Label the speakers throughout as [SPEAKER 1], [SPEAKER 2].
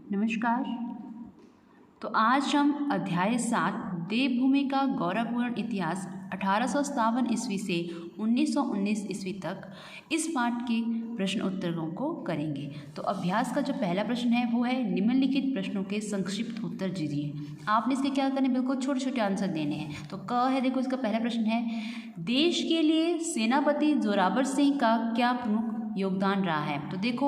[SPEAKER 1] नमस्कार। तो आज हम अध्याय 7 देवभूमि का गौरवपूर्ण इतिहास 1857 ईस्वी से 1919 ईस्वी तक इस पाठ के प्रश्न उत्तरों को करेंगे। तो अभ्यास का जो पहला प्रश्न है वो है निम्नलिखित प्रश्नों के संक्षिप्त उत्तर दीजिए। आपने इसके क्या करने, बिल्कुल छोटे छोटे आंसर देने हैं। तो क है, देखो इसका पहला प्रश्न है, देश के लिए सेनापति जोरावर सिंह का क्या प्रमुख योगदान रहा है। तो देखो,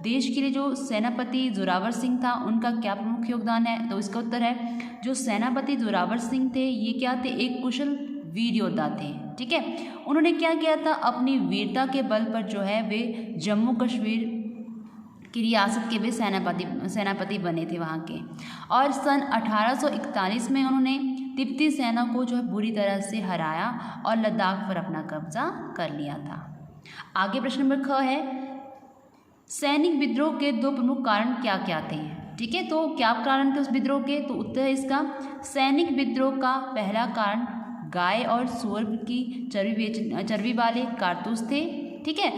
[SPEAKER 1] देश के लिए जो सेनापति जोरावर सिंह था उनका क्या प्रमुख योगदान है। तो इसका उत्तर है, जो सेनापति जोरावर सिंह थे ये क्या थे, एक कुशल वीर योद्धा थे। ठीक है, उन्होंने क्या किया था, अपनी वीरता के बल पर जो है वे जम्मू कश्मीर की रियासत के वे सेनापति बने थे वहाँ के। और सन 1841 में उन्होंने तिब्बती सेना को जो है बुरी तरह से हराया और लद्दाख पर अपना कब्जा कर लिया था। आगे प्रश्न नंबर ख है, सैनिक विद्रोह के दो प्रमुख कारण क्या क्या थे। ठीक है, तो क्या कारण थे उस विद्रोह के। तो उत्तर है इसका, सैनिक विद्रोह का पहला कारण गाय और सुअर की चर्बी वाले कारतूस थे। ठीक है,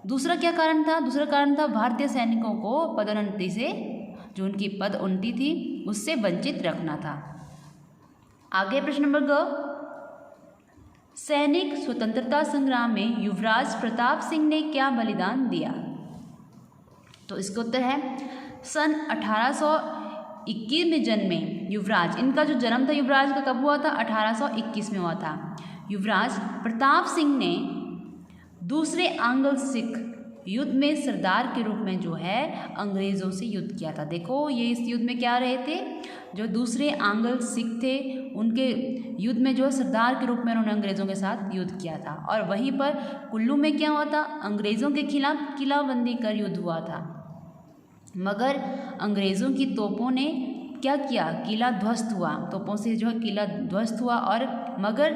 [SPEAKER 1] दूसरा क्या कारण था, दूसरा कारण था भारतीय सैनिकों को पदोन्नति से, जो उनकी पदोन्नति थी उससे वंचित रखना था। आगे प्रश्न नंबर ग, सैनिक स्वतंत्रता संग्राम में युवराज प्रताप सिंह ने क्या बलिदान दिया। तो इसका उत्तर है, सन 1821 में जन्मे युवराज, इनका जो जन्म था युवराज का कब हुआ था, 1821 में हुआ था। युवराज प्रताप सिंह ने दूसरे आंग्ल सिख युद्ध में सरदार के रूप में जो है अंग्रेज़ों से युद्ध किया था। देखो, ये इस युद्ध में क्या रहे थे, जो दूसरे आंग्ल सिख थे उनके युद्ध में जो सरदार के रूप में उन्होंने अंग्रेज़ों के साथ युद्ध किया था। और वहीं पर कुल्लू में क्या हुआ था, अंग्रेज़ों के खिलाफ किलाबंदी कर युद्ध हुआ था, मगर अंग्रेज़ों की तोपों ने क्या किया, किला ध्वस्त हुआ, तोपों से जो है किला ध्वस्त हुआ। और मगर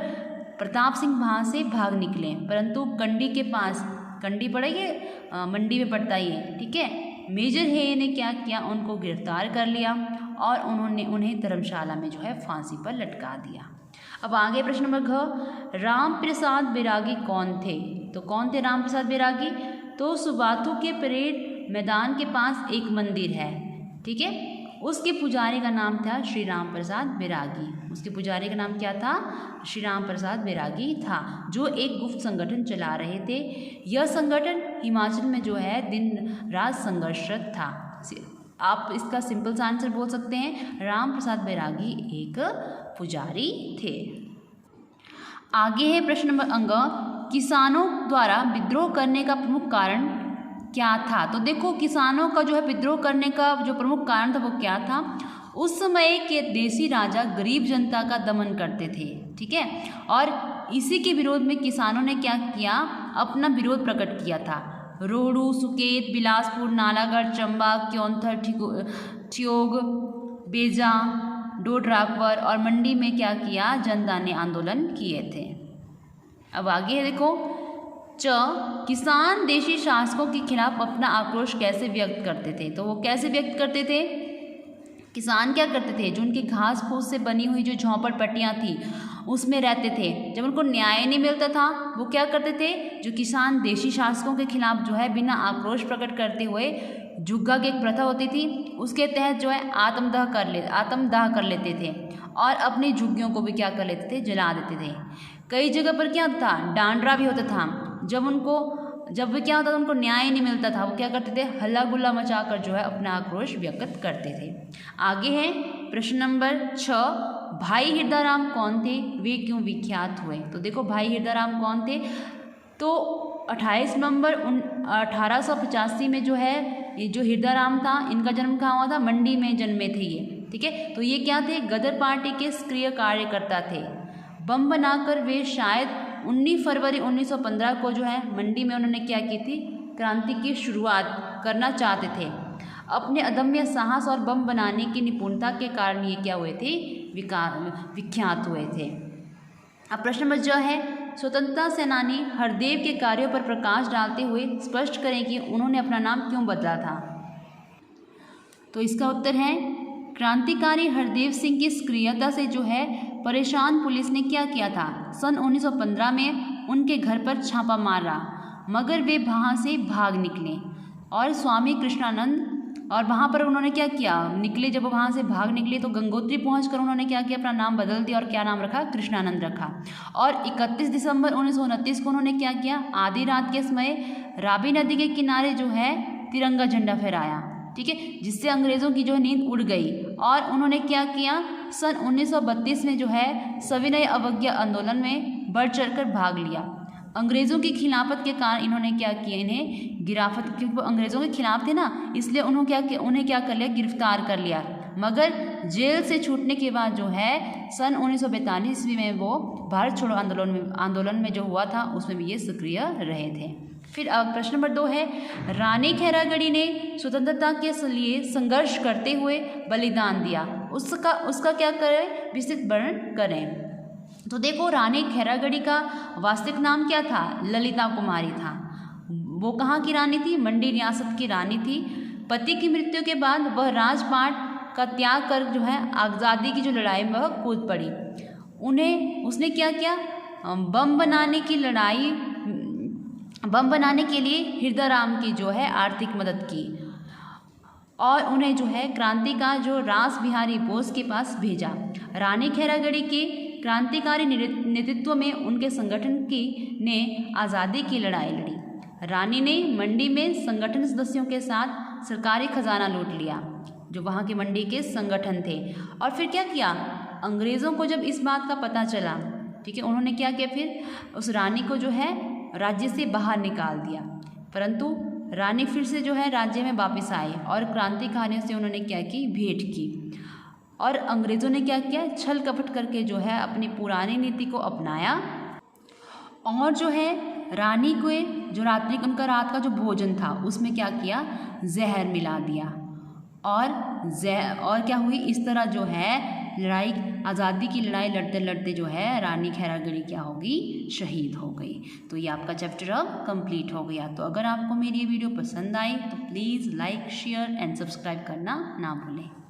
[SPEAKER 1] प्रताप सिंह वहाँ से भाग निकले, परंतु कंडी के पास, कंडी पड़ा ये मंडी में पड़ता ही है। ठीक है, मेजर हे ने क्या किया, उनको गिरफ्तार कर लिया और उन्हें धर्मशाला में जो है फांसी पर लटका दिया। अब आगे प्रश्न नंबर घ, राम प्रसाद बैरागी कौन थे। तो कौन थे राम प्रसाद बैरागी। तो सुबाथू के परेड मैदान के पास एक मंदिर है। ठीक है, उसके पुजारी का नाम था श्री राम प्रसाद बैरागी। उसके पुजारी का नाम क्या था, श्री राम प्रसाद बैरागी था, जो एक गुप्त संगठन चला रहे थे। यह संगठन हिमाचल में जो है दिन रात संघर्षरत था। आप इसका सिंपल सा आंसर बोल सकते हैं, राम प्रसाद बैरागी एक पुजारी थे। आगे है प्रश्न नंबर अंग, किसानों द्वारा विद्रोह करने का प्रमुख कारण क्या था। तो देखो, किसानों का जो है विद्रोह करने का जो प्रमुख कारण था वो क्या था, उस समय के देसी राजा गरीब जनता का दमन करते थे। ठीक है, और इसी के विरोध में किसानों ने क्या किया, अपना विरोध प्रकट किया था। रोहड़ू, सुकेत, बिलासपुर, नालागढ़, चंबा, क्योंथर, ठियोग, बेजा, डोडराकवर और मंडी में क्या किया, जनता ने आंदोलन किए थे। अब आगे है देखो, च, किसान देशी शासकों के खिलाफ अपना आक्रोश कैसे व्यक्त करते थे। तो वो कैसे व्यक्त करते थे, किसान क्या करते थे, जो उनकी घास फूस से बनी हुई जो झोंपड़पट्टियाँ थी उसमें रहते थे। जब उनको न्याय नहीं मिलता था वो क्या करते थे, जो किसान देशी शासकों के खिलाफ जो है बिना आक्रोश प्रकट करते हुए, जुग्गा की एक प्रथा होती थी उसके तहत जो है आत्मदाह कर लेते थे और अपनी झुग्गियों को भी क्या कर लेते थे, जला देते थे। कई जगह पर क्या था, डांडरा भी होता था। जब भी क्या होता था, उनको न्याय नहीं मिलता था, वो क्या करते थे, हल्ला गुल्ला मचाकर जो है अपना आक्रोश व्यक्त करते थे। आगे है प्रश्न नंबर 6, भाई हिरदाराम कौन थे, वे क्यों विख्यात हुए। तो देखो, भाई हिरदाराम कौन थे। तो 28 नवंबर 1885 में जो है ये जो हिरदाराम था, इनका जन्म कहाँ हुआ था, मंडी में जन्मे थे ये। ठीक है, तो ये क्या थे, गदर पार्टी के सक्रिय कार्यकर्ता थे। बम बनाकर वे शायद 19 फरवरी 1915 को जो है मंडी में उन्होंने क्या की थी, क्रांति की शुरुआत करना चाहते थे। अपने अदम्य साहस और बम बनाने की निपुणता के कारण ये क्या हुए थे, विख्यात हुए थे। अब प्रश्न नंबर ज है, स्वतंत्रता सेनानी हरदेव के कार्यों पर प्रकाश डालते हुए स्पष्ट करें कि उन्होंने अपना नाम क्यों बदला था। तो इसका उत्तर है, क्रांतिकारी हरदेव सिंह की सक्रियता से जो है परेशान पुलिस ने क्या किया था, सन 1915 में उनके घर पर छापा मारा, मगर वे वहाँ से भाग निकले और स्वामी कृष्णानंद और वहाँ पर उन्होंने क्या किया, निकले जब वहाँ से भाग निकले तो गंगोत्री पहुँचकर उन्होंने क्या किया, अपना नाम बदल दिया और क्या नाम रखा, कृष्णानंद रखा। और 31 दिसंबर 1929 को उन्होंने क्या किया, आधी रात के समय रावी नदी के किनारे जो है तिरंगा झंडा फहराया, ठीक है, जिससे अंग्रेज़ों की जो है नींद उड़ गई। और उन्होंने क्या किया, सन 1932 में जो है सविनय अवज्ञा आंदोलन में बढ़ चढ़कर भाग लिया। अंग्रेज़ों की खिलाफत के कारण इन्होंने क्या किया, इन्हें गिराफत, क्योंकि वो अंग्रेज़ों के खिलाफ थे ना, इसलिए उन्हें क्या कर लिया, गिरफ्तार कर लिया। मगर जेल से छूटने के बाद जो है सन 1942 ईस्वी में वो भारत छोड़ो आंदोलन में जो हुआ था उसमें भी ये सक्रिय रहे थे। फिर प्रश्न नंबर 2 है, रानी खैरागढ़ी ने स्वतंत्रता के लिए संघर्ष करते हुए बलिदान दिया, उसका क्या करें, विस्तृत वर्णन करें। तो देखो, रानी खैरागढ़ी का वास्तविक नाम क्या था, ललिता कुमारी था। वो कहाँ की रानी थी, मंडी रियासत की रानी थी। पति की मृत्यु के बाद वह राजपाट का त्याग कर जो है आज़ादी की जो लड़ाई में वह कूद पड़ी। उसने क्या किया, बम बनाने के लिए हृदयराम की जो है आर्थिक मदद की और उन्हें जो है क्रांति का जो रास बिहारी बोस के पास भेजा। रानी खैरागढ़ी के क्रांतिकारी नेतृत्व में उनके संगठन ने आज़ादी की लड़ाई लड़ी। रानी ने मंडी में संगठन सदस्यों के साथ सरकारी खजाना लूट लिया, जो वहाँ के मंडी के संगठन थे। और फिर क्या किया, अंग्रेज़ों को जब इस बात का पता चला, ठीक है, उन्होंने क्या किया, फिर उस रानी को जो है राज्य से बाहर निकाल दिया। परंतु रानी फिर से जो है राज्य में वापस आई और क्रांतिकारियों से उन्होंने क्या की, भेंट की। और अंग्रेज़ों ने क्या किया, छल कपट करके जो है अपनी पुरानी नीति को अपनाया और जो है रानी को जो उनका रात का जो भोजन था उसमें क्या किया, जहर मिला दिया। और क्या हुई, इस तरह जो है लड़ाई, आज़ादी की लड़ाई लड़ते लड़ते जो है रानी खैरागढ़ी क्या होगी, शहीद हो गई। तो ये आपका चैप्टर अब कंप्लीट हो गया। तो अगर आपको मेरी ये वीडियो पसंद आई तो please like, share and subscribe करना ना भूलें।